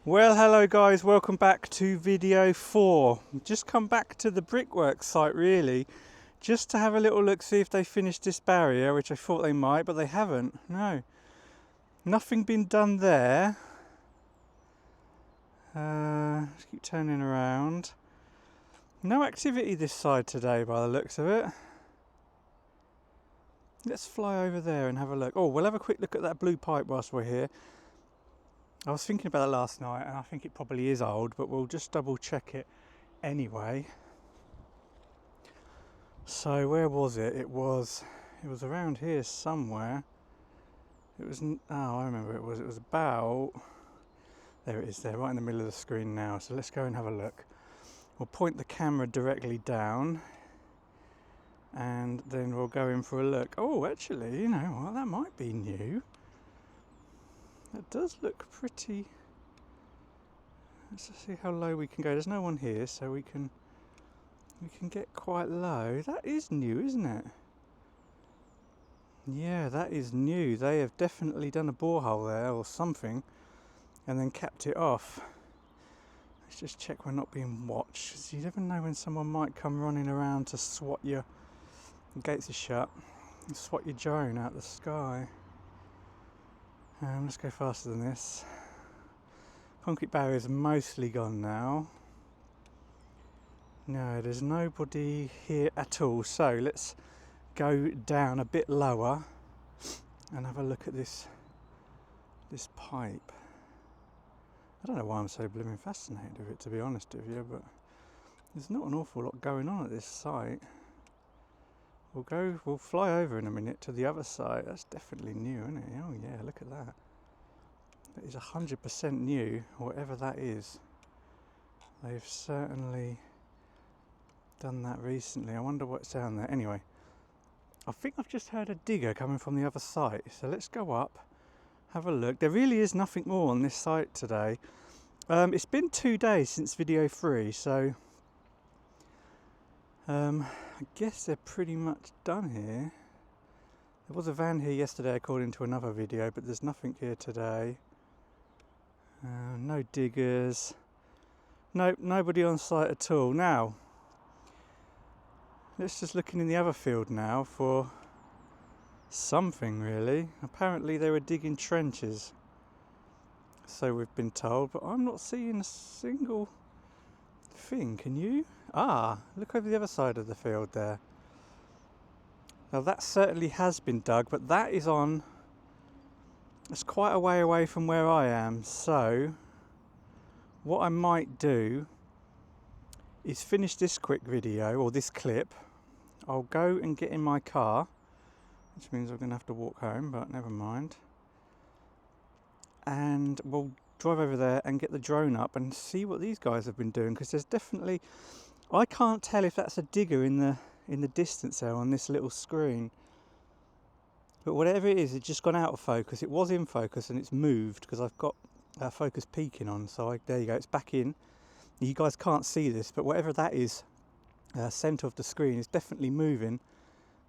Well, hello guys, welcome back to video 4. Just come back to the brickwork site really, just to have a little look, see if they finished this barrier, which I thought they might, but they haven't. No, nothing been done there. Just keep turning around. No activity this side today by the looks of it. Let's fly over there and have a look. Oh, we'll have a quick look at that blue pipe whilst we're here. I was thinking about it last night and I think it probably is old, but we'll just double check it anyway. So where was it? It was around here somewhere. It was, oh, I remember it was about, there it is there, right in the middle of the screen now. So let's go and have a look. We'll point the camera directly down and then we'll go in for a look. Oh, actually, you know what, that might be new. That does look pretty. Let's see how low we can go. There's no one here, so we can get quite low. That is new, isn't it? Yeah, that is new. They have definitely done a borehole there or something and then capped it off. Let's just check we're not being watched, because you never know when someone might come running around to swat your, the gates are shut, and swat your drone out the sky. Let's go faster than this. Concrete barrier's mostly gone now. No, there's nobody here at all. So let's go down a bit lower and have a look at this pipe. I don't know why I'm so blooming fascinated with it, to be honest with you, but there's not an awful lot going on at this site. We'll fly over in a minute to the other side. That's definitely new, isn't it? Oh yeah, look at that. That is 100% new, whatever that is. They've certainly done that recently. I wonder what's down there. Anyway, I think I've just heard a digger coming from the other site. So let's go up, have a look. There really is nothing more on this site today. It's been 2 days since video 3, so I guess they're pretty much done here. There was a van here yesterday according to another video, but there's nothing here today. No diggers. Nope, nobody on site at all. Now, let's just look in the other field now for something really. Apparently they were digging trenches, so we've been told, but I'm not seeing a single thing. Can you? Ah, look over the other side of the field there. Now that certainly has been dug, but that is on, it's quite a way away from where I am. So what I might do is finish this quick video, or this clip. I'll go and get in my car, which means I'm going to have to walk home, but never mind. And we'll drive over there and get the drone up and see what these guys have been doing, because there's definitely, I can't tell if that's a digger in the distance there on this little screen. But whatever it is, it's just gone out of focus. It was in focus and it's moved because I've got focus peaking on. So there you go, it's back in. You guys can't see this, but whatever that is, centre of the screen is definitely moving.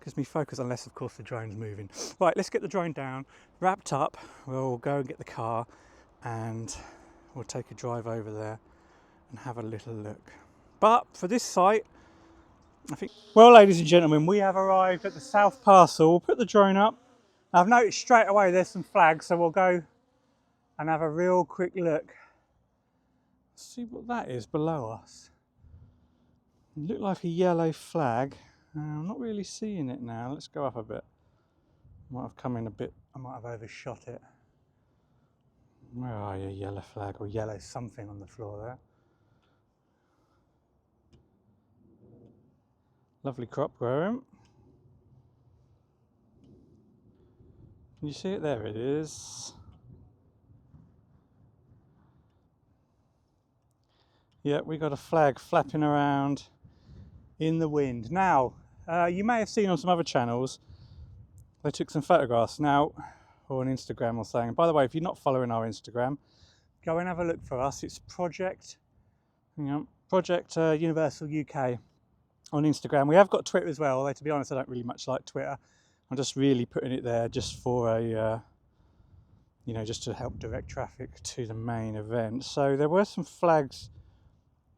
Gives me focus, unless of course the drone's moving. Right, let's get the drone down, wrapped up. We'll go and get the car and we'll take a drive over there and have a little look. But for this site, I think, well, ladies and gentlemen, we have arrived at the south parcel. We'll put the drone up. I've noticed straight away there's some flags, so we'll go and have a real quick look. See what that is below us. It looked like a yellow flag. I'm not really seeing it now. Let's go up a bit. Might have come in a bit, I might have overshot it. Where are you, yellow flag, or yellow something on the floor there? Lovely crop growing. Can you see it? There it is. Yeah, we got a flag flapping around in the wind. Now, you may have seen on some other channels, they took some photographs now, or on Instagram or something. By the way, if you're not following our Instagram, go and have a look for us. It's Project Universal UK on Instagram. We have got Twitter as well, although to be honest, I don't really much like Twitter. I'm just really putting it there just for a you know, just to help direct traffic to the main event. So there were some flags,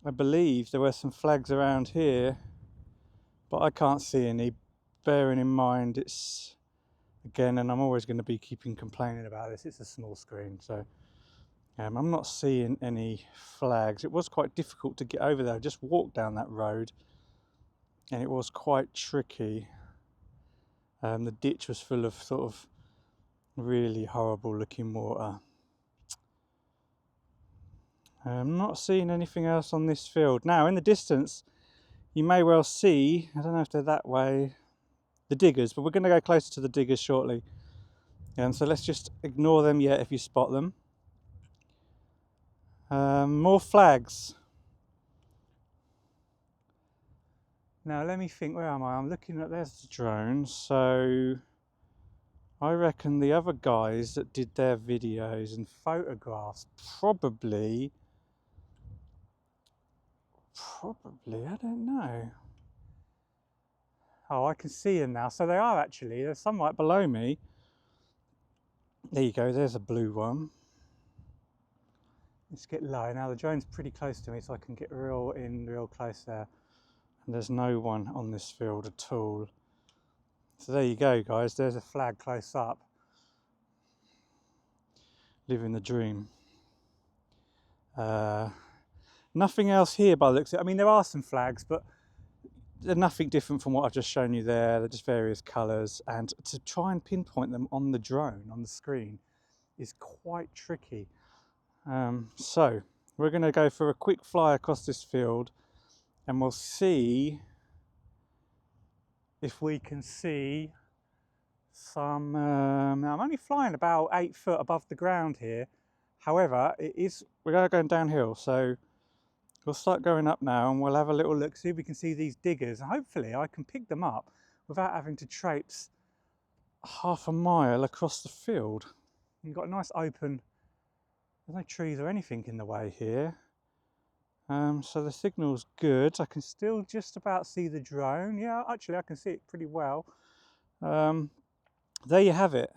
I believe there were some flags around here, but I can't see any, bearing in mind it's, again, and I'm always going to be complaining about this, it's a small screen, so I'm not seeing any flags. It was quite difficult to get over there. I just walked down that road and it was quite tricky. The ditch was full of sort of really horrible looking water. I'm not seeing anything else on this field. Now in the distance you may well see, I don't know if they're that way, the diggers, but we're going to go closer to the diggers shortly. So let's just ignore them yet if you spot them. More flags. Now let me think, where am I? I'm looking at, there's the drone, so I reckon the other guys that did their videos and photographs probably, I don't know. Oh, I can see them now. So they are actually, there's some right below me. There you go, there's a blue one. Let's get low. Now the drone's pretty close to me, so I can get real close there. And there's no one on this field at all. So there you go, guys, there's a flag close up. Living the dream. Nothing else here by the looks of it. I mean, there are some flags, but they're nothing different from what I've just shown you there. They're just various colours, and to try and pinpoint them on the drone, on the screen, is quite tricky. So we're going to go for a quick fly across this field and we'll see if we can see some, now I'm only flying about 8 foot above the ground here. However, we're going downhill, so we'll start going up now and we'll have a little look, see if we can see these diggers, and hopefully I can pick them up without having to traipse half a mile across the field. You've got a nice open, there's no trees or anything in the way here. So the signal's good. I can still just about see the drone. Yeah, actually I can see it pretty well. There you have it.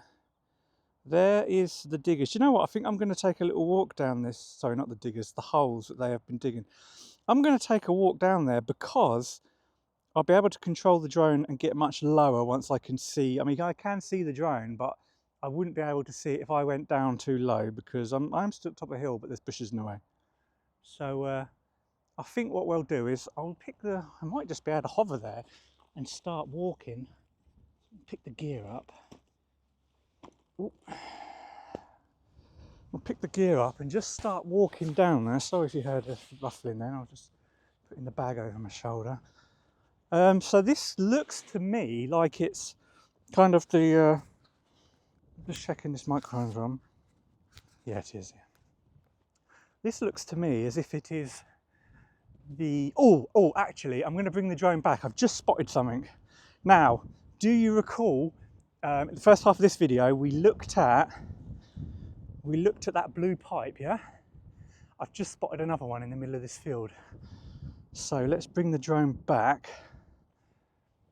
There is the diggers. You know what? I think I'm going to take a little walk down this. Sorry, not the diggers, the holes that they have been digging. I'm going to take a walk down there because I'll be able to control the drone and get much lower once I can see. I mean, I can see the drone, but I wouldn't be able to see it if I went down too low because I'm still at the top of a hill, but there's bushes in the way. So I think what we'll do is I might just be able to hover there and start walking, pick the gear up. Ooh. We'll pick the gear up and just start walking down there. Sorry if you heard the ruffling then, I'll just put the bag over my shoulder. So this looks to me like it's kind of the, just checking this microphone's on. Yeah, it is. Yeah. This looks to me as if it is the, actually, I'm going to bring the drone back. I've just spotted something. Now, do you recall, in the first half of this video, we looked at that blue pipe, yeah? I've just spotted another one in the middle of this field. So let's bring the drone back.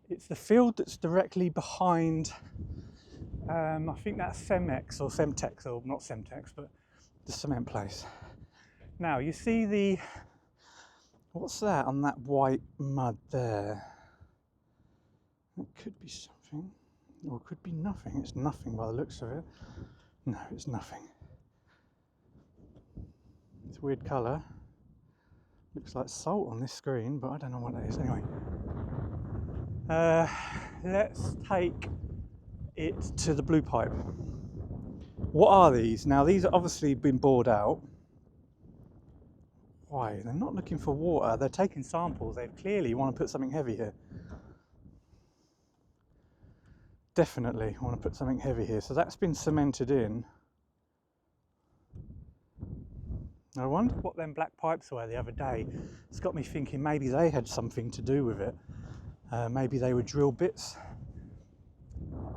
It's the field that's directly behind, I think that's Cemex or Semtex, or not Semtex, but the cement place. Now you see what's that on that white mud there? It could be something, or it could be nothing. It's nothing by the looks of it. No, it's nothing. It's a weird colour. Looks like salt on this screen, but I don't know what that is. Anyway, let's take it to the blue pipe. What are these? Now these are obviously been bored out. Why? They're not looking for water. They're taking samples. They clearly want to put something heavy here. Definitely want to put something heavy here. So that's been cemented in. I wondered what them black pipes were the other day. It's got me thinking maybe they had something to do with it. Maybe they were drill bits.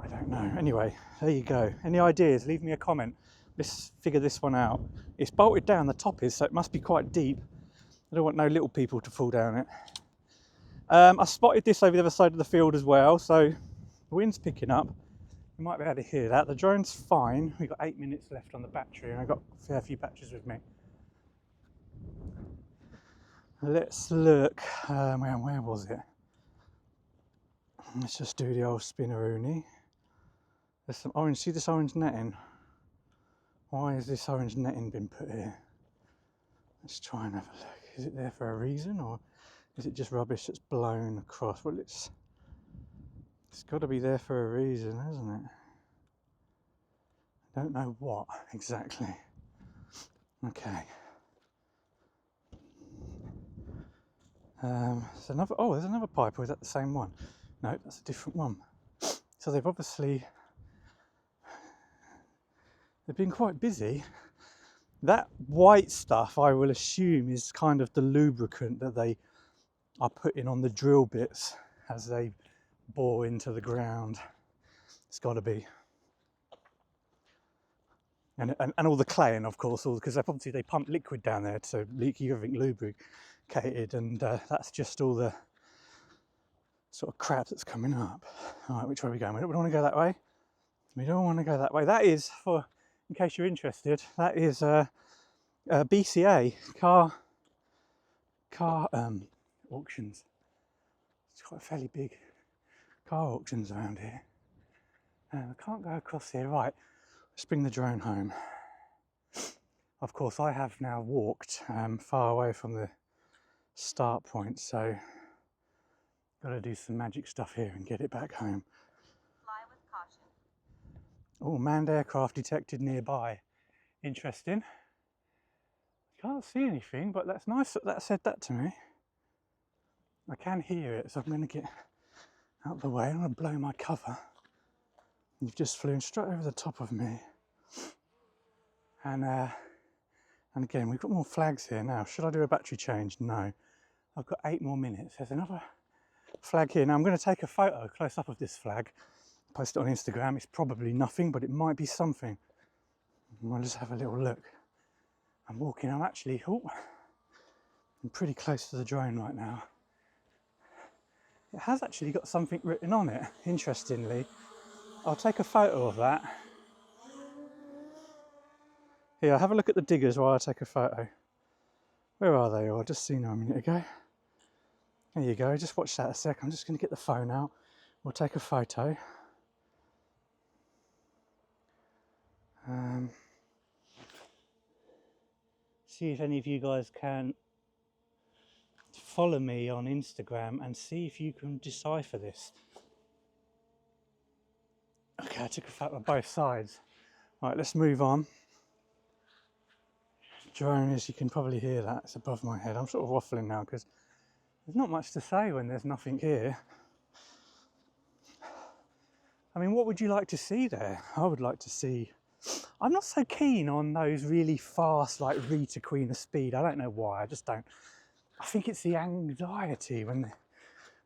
I don't know. Anyway, there you go. Any ideas? Leave me a comment. Let's figure this one out. It's bolted down, the top is, so it must be quite deep. I don't want no little people to fall down it. I spotted this over the other side of the field as well, so the wind's picking up. You might be able to hear that. The drone's fine. We've got 8 minutes left on the battery, and I've got a fair few batteries with me. Let's look. Where was it? Let's just do the old spinneroonie. There's some orange. See this orange netting? Why has this orange netting been put here? Let's try and have a look. Is it there for a reason, or is it just rubbish that's blown across? Well, it's got to be there for a reason, hasn't it? I don't know what exactly. Okay. There's another. Oh, there's another pipe. Or is that the same one? No, that's a different one. So they've been quite busy. That white stuff, I will assume, is kind of the lubricant that they are putting on the drill bits as they bore into the ground. It's got to be. And all the clay, and of course, because obviously they pump liquid down there to keep everything lubricated, and that's just all the sort of crap that's coming up. All right, which way are we going? We don't want to go that way. We don't want to go that way. That is, in case you're interested, that is BCA car auctions. It's quite fairly big car auctions around here. I can't go across here. Right, let's bring the drone home. Of course, I have now walked far away from the start point, so got to do some magic stuff here and get it back home. Fly with caution. Oh, manned aircraft detected nearby. Interesting. Can't see anything, but that's nice that that said that to me. I can hear it, so I'm going to get out of the way. I'm going to blow my cover. You've just flown straight over the top of me. And again, we've got more flags here now. Should I do a battery change? No. I've got 8 more minutes. There's another flag here. Now I'm going to take a photo close up of this flag, post it on Instagram. It's probably nothing, but it might be something. I'll just have a little look. I'm walking, I'm pretty close to the drone right now. It has actually got something written on it, interestingly. I'll take a photo of that. Here, have a look at the diggers while I take a photo. Where are they? Oh, I just seen them a minute ago. There you go, just watch that a sec. I'm just going to get the phone out. We'll take a photo. See if any of you guys can follow me on Instagram and see if you can decipher this. Okay, I took a photo of both sides. Right, let's move on. Drone, as you can probably hear that, it's above my head. I'm sort of waffling now because there's not much to say when there's nothing here. I mean, what would you like to see there? I would like to see... I'm not so keen on those really fast, like Rita Queen of Speed. I don't know why, I just don't. I think it's the anxiety when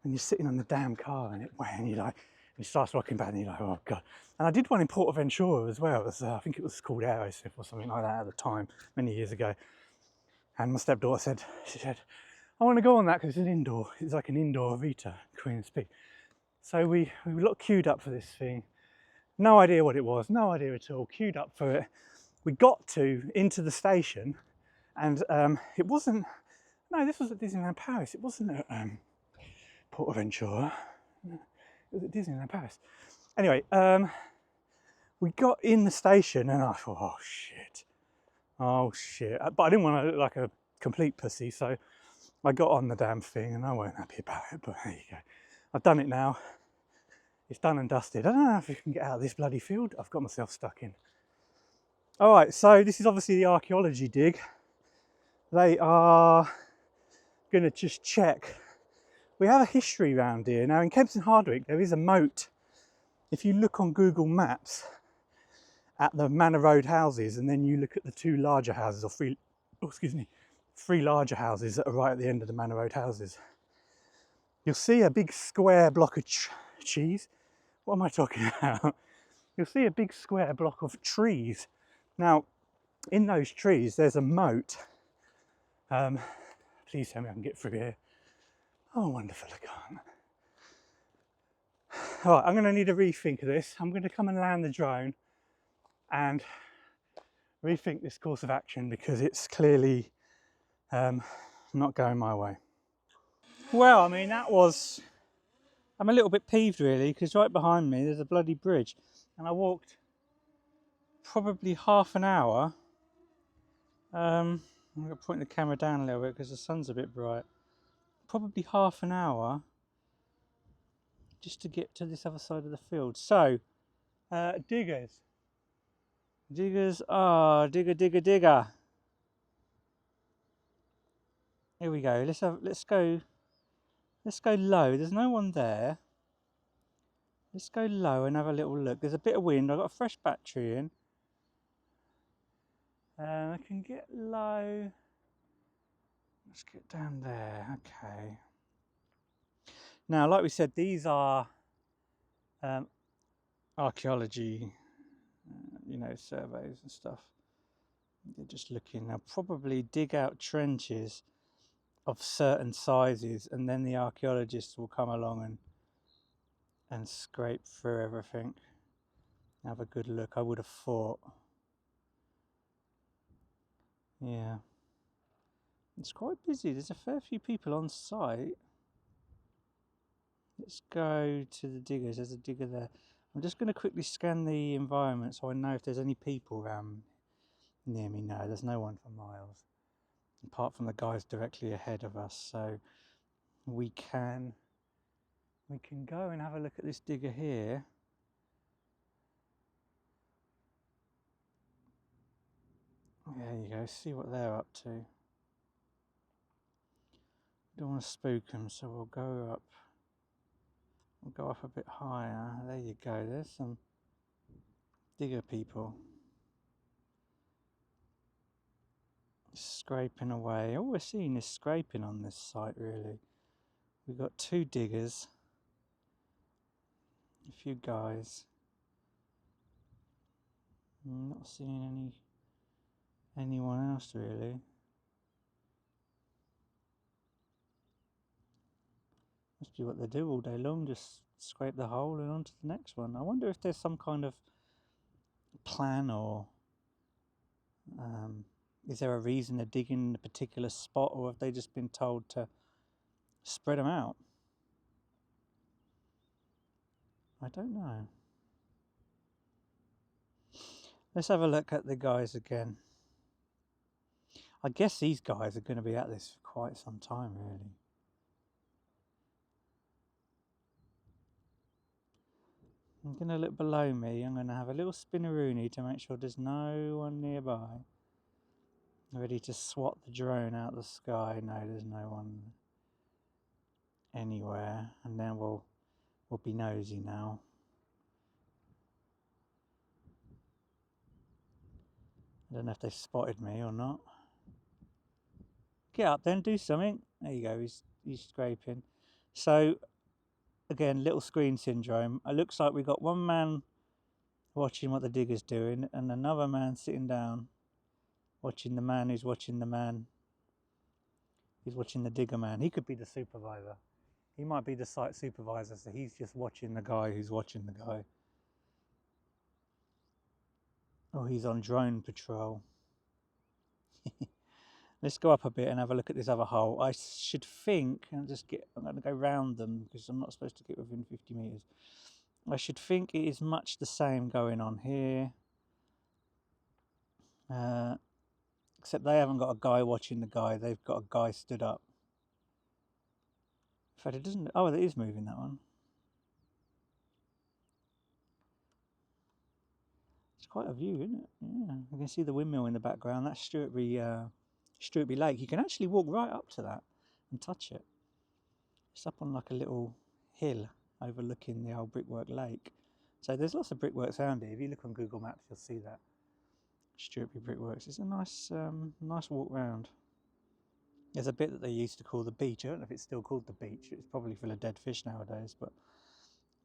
you're sitting on the damn car and it starts rocking back and you're like, oh God. And I did one in Portaventura as well. It was, I think it was called Aerosmith or something like that at the time, many years ago. And my stepdaughter she said, I want to go on that because it's an indoor. It's like an indoor Rita Queen of Speed. So we got queued up for this thing. No idea what it was, no idea at all, queued up for it. We got into the station and it wasn't, no, this was at Disneyland Paris. It wasn't at Portaventura. It was at Disneyland Paris. Anyway, we got in the station and I thought, oh shit. But I didn't want to look like a complete pussy, so I got on the damn thing and I weren't happy about it, but there you go. I've done it now. It's done and dusted. I don't know if you can get out of this bloody field I've got myself stuck in. All right, so this is obviously the archaeology dig. They are going to just check. We have a history round here. Now in Kempston Hardwick, there is a moat. If you look on Google Maps at the Manor Road houses, and then you look at the 2 larger houses, or 3 larger houses that are right at the end of the Manor Road houses, you'll see a big square block of cheese. What am I talking about? You'll see a big square block of trees. Now, in those trees, there's a moat. Please tell me I can get through here. Oh, wonderful, I can't. All right, I'm going to need a rethink of this. I'm going to come and land the drone and rethink this course of action because it's clearly not going my way. Well, I mean, I'm a little bit peeved really because right behind me there's a bloody bridge and I walked probably half an hour. I'm going to point the camera down a little bit because the sun's a bit bright. Probably half an hour just to get to this other side of the field. So, diggers. Diggers, digger. Here we go. Let's go low. There's no one there. Let's go low and have a little look. There's a bit of wind. I've got a fresh battery in. I can get low. Let's get down there. Okay. Now, like we said, these are archaeology, surveys and stuff. They're just looking. They'll probably dig out trenches of certain sizes, and then the archaeologists will come along and scrape through everything. Have a good look. I would have thought. Yeah. It's quite busy. There's a fair few people on site. Let's go to the diggers. There's a digger there. I'm just going to quickly scan the environment so I know if there's any people around near me. No, there's no one for miles, apart from the guys directly ahead of us. So we can go and have a look at this digger here. There you go. See what they're up to. Don't want to spook them, so we'll go up. We'll go up a bit higher. There you go. There's some digger people scraping away. All we're seeing is scraping on this site, really. We've got two diggers, a few guys. I'm not seeing anyone else really. Must be what they do all day long, just scrape the hole and onto the next one. I wonder if there's some kind of plan or is there a reason they're digging in a particular spot, or have they just been told to spread them out? I don't know. Let's have a look at the guys again. I guess these guys are going to be at this for quite some time, really. I'm going to look below me. I'm going to have a little spinneroonie to make sure there's no one nearby. Ready to swat the drone out of the sky. No, there's no one anywhere. And then we'll be nosy now. I don't know if they spotted me or not. Get up then, do something. There you go, he's scraping. So, again, little screen syndrome. It looks like we've got one man watching what the digger's doing and another man sitting down watching the man who's watching the man who's watching the digger man. He could be the supervisor. He might be the site supervisor, so he's just watching the guy who's watching the guy. Oh, he's on drone patrol. Let's go up a bit and have a look at this other hole. I should think, I'm going to go round them because I'm not supposed to get within 50 metres. I should think it is much the same going on here. Except they haven't got a guy watching the guy, they've got a guy stood up. In fact, it doesn't, oh, it is moving, that one. It's quite a view, isn't it? Yeah, you can see the windmill in the background. That's Struetby Lake. You can actually walk right up to that and touch it. It's up on like a little hill overlooking the old brickwork lake. So there's lots of brickworks around here. If you look on Google Maps, you'll see that. Struetby Brickworks. It's a nice walk round. There's a bit that they used to call the beach. I don't know if it's still called the beach. It's probably full of dead fish nowadays, but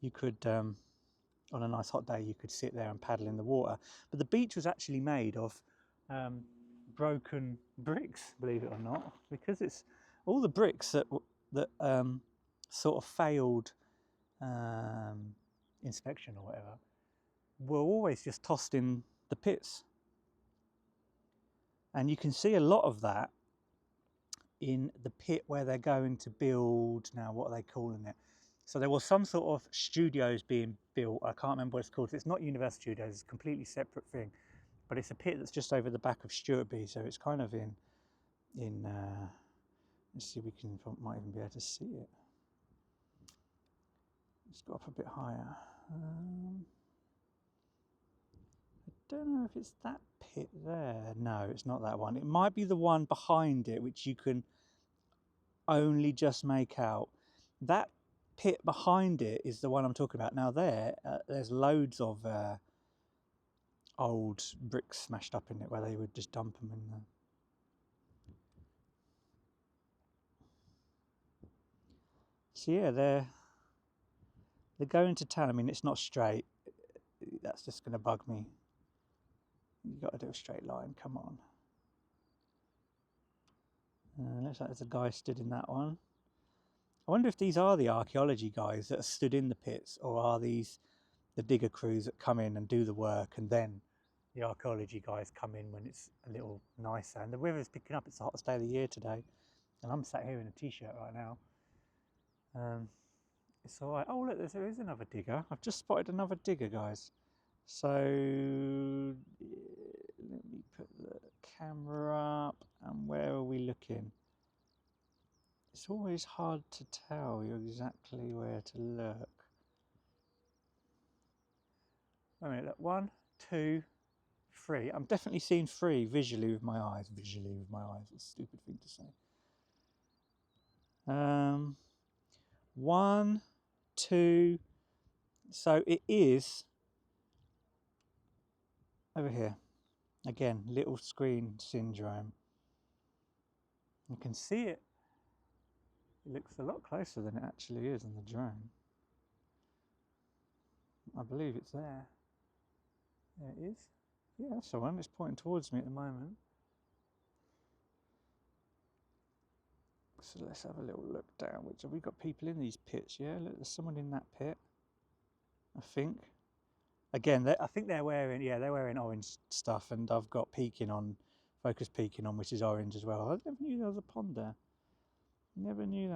you could, on a nice hot day, you could sit there and paddle in the water. But the beach was actually made of broken bricks, believe it or not, because it's all the bricks that sort of failed inspection or whatever, were always just tossed in the pits. And you can see a lot of that in the pit where they're going to build, now what are they calling it? So there was some sort of studios being built. I can't remember what it's called. It's not Universal Studios, it's a completely separate thing. But it's a pit that's just over the back of Stuartby, so it's kind of in let's see if we can, might even be able to see it. Let's go up a bit higher. I don't know if it's that pit there. No, it's not that one. It might be the one behind it, which you can only just make out. That pit behind it is the one I'm talking about. Now there's loads of old bricks smashed up in it where they would just dump them in there. So yeah, they're going to town. I mean, it's not straight. That's just going to bug me. You've got to do a straight line. Come on. Looks like there's a guy stood in that one. I wonder if these are the archaeology guys that are stood in the pits, or are these the digger crews that come in and do the work, and then the archaeology guys come in when it's a little nicer. And the weather's picking up. It's the hottest day of the year today, and I'm sat here in a t-shirt right now. It's all right. Oh look, there is another digger. I've just spotted another digger, guys. So let me put the camera up, and where are we looking? It's always hard to tell you exactly where to look. Wait a minute, look, 1, 2, 3. I'm definitely seeing 3 visually with my eyes. Visually with my eyes. It's a stupid thing to say. 1, 2. So it is over here. Again, little screen syndrome. You can see it. It looks a lot closer than it actually is in the drone. I believe it's there. There it is. Yeah, that's the one. It's pointing towards me at the moment. So let's have a little look down. Which have we got people in these pits? Yeah, look, there's someone in that pit. I think. Again, I think they're wearing, yeah, they're wearing orange stuff, and I've got peaking on, focus peaking on, which is orange as well. I never knew there was a pond there. Never knew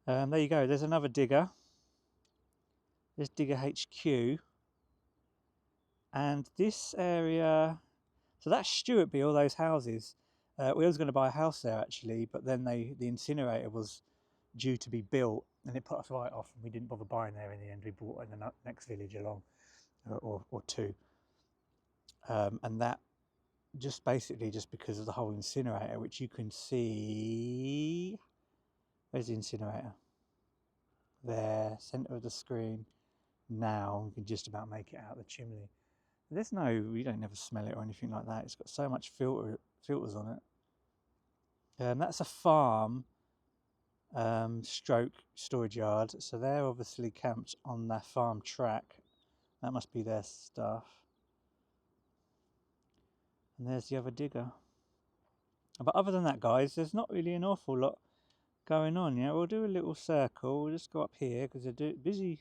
that. There you go. There's another digger. There's Digger HQ, and this area. So that's Stuartby, all those houses. We was going to buy a house there actually, but then the incinerator was due to be built, and it put us right off, and we didn't bother buying there in the end. We bought in the next village along, or two, and that just basically just because of the whole incinerator, which you can see. Where's the incinerator? There, centre of the screen. Now we can just about make it out the chimney. There's no, you don't never smell it or anything like that. It's got so much filters on it. That's a farm stroke storage yard. So they're obviously camped on their farm track. That must be their stuff. And there's the other digger. But other than that, guys, there's not really an awful lot going on. Yeah, we'll do a little circle. We'll just go up here because they're busy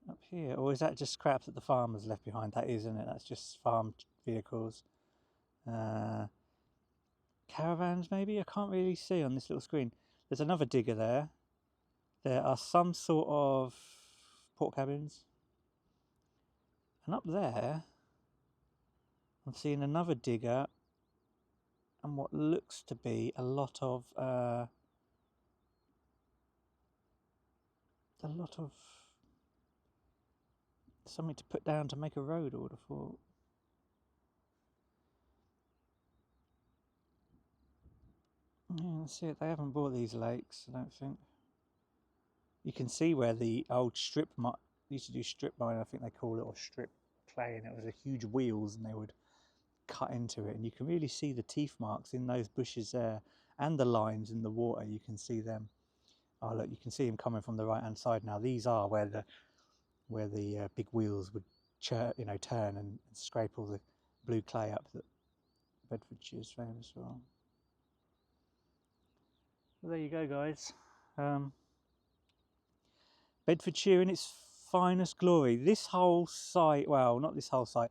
up here. Or is that just scrap that the farmers left behind? That is, isn't it? That's just farm vehicles. Caravans, maybe? I can't really see on this little screen. There's another digger there. There are some sort of port cabins. And up there, I'm seeing another digger and what looks to be a lot of something to put down to make a road, I would have thought. Yeah, that's it. They haven't bought these lakes, I don't think. You can see where the old strip used to do strip mine, I think they call it, or strip clay, and it was a huge wheels, and they would cut into it, and you can really see the teeth marks in those bushes there, and the lines in the water. You can see them. Oh look, you can see them coming from the right hand side now. These are where the big wheels would turn and scrape all the blue clay up that Bedfordshire is famous for. Well, there you go, guys. Bedfordshire in its finest glory. This whole site, well, not this whole site,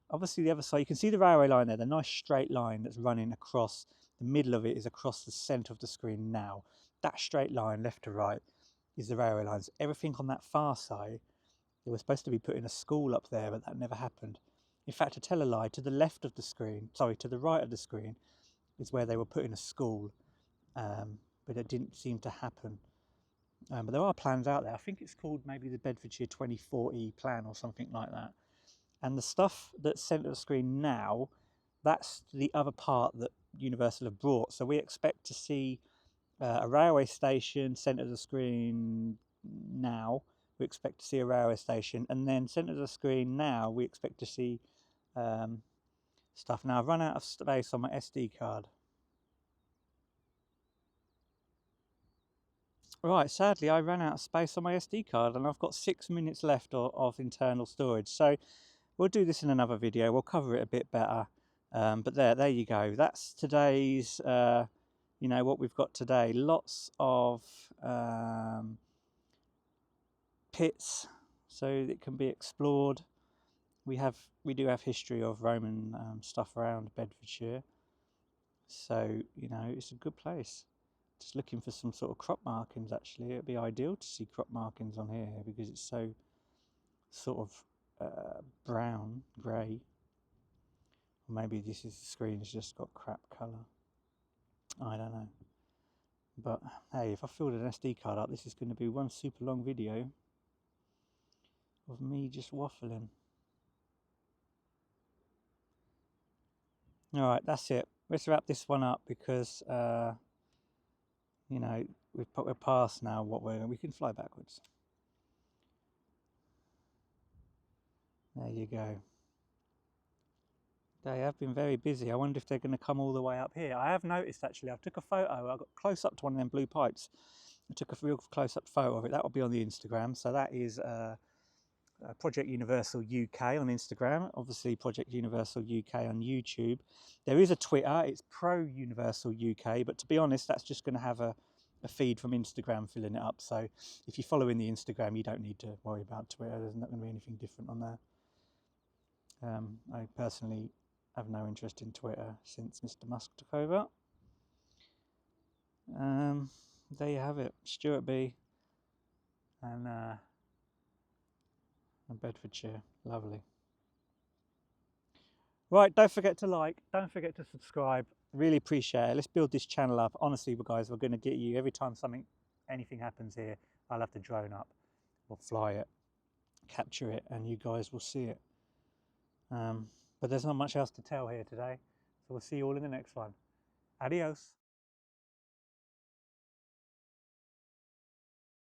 obviously the other side, you can see the railway line there, the nice straight line that's running across, the middle of it is across the centre of the screen now. That straight line, left to right, is the railway lines. Everything on that far side, they were supposed to be putting a school up there, but that never happened. In fact, to tell a lie, to the left of the screen, sorry, to the right of the screen, is where they were putting a school, but it didn't seem to happen. But there are plans out there. I think it's called maybe the Bedfordshire 2040 plan or something like that. And the stuff that's centre of the screen now, that's the other part that Universal have brought. So we expect to see a railway station centre of the screen now. We expect to see a railway station, and then centre of the screen now we expect to see stuff. Now I've run out of space on my SD card. Right, sadly I ran out of space on my SD card and I've got 6 minutes left of internal storage. So we'll do this in another video, we'll cover it a bit better. But there you go. That's today's, you know, what we've got today. Lots of pits, so it can be explored. We do have history of Roman stuff around Bedfordshire. So, you know, it's a good place. Just looking for some sort of crop markings actually. It'd be ideal to see crop markings on here because it's so sort of brown, grey. Or maybe the screen's just got crap colour. I don't know. But hey, if I filled an SD card up, this is going to be one super long video of me just waffling. Alright, that's it. Let's wrap this one up because, you know, we're past now what we can fly backwards. There you go. They have been very busy. I wonder if they're going to come all the way up here. I have noticed actually, I took a photo, I got close up to one of them blue pipes. I took a real close up photo of it. That will be on the Instagram. So that is Project Universal UK on Instagram, obviously Project Universal UK on YouTube. There is a Twitter, it's Pro Universal UK, but to be honest, that's just going to have a feed from Instagram filling it up. So if you're following the Instagram, you don't need to worry about Twitter. There's not going to be anything different on there. I personally have no interest in Twitter since Mr. Musk took over. There you have it, Stuart B and Bedfordshire, lovely. Right, don't forget to like, don't forget to subscribe, really appreciate it. Let's build this channel up. Honestly, guys, we're going to get you, every time anything happens here, I'll have the drone up, we'll fly it, capture it, and you guys will see it. But there's not much else to tell here today, so we'll see you all in the next one. Adios.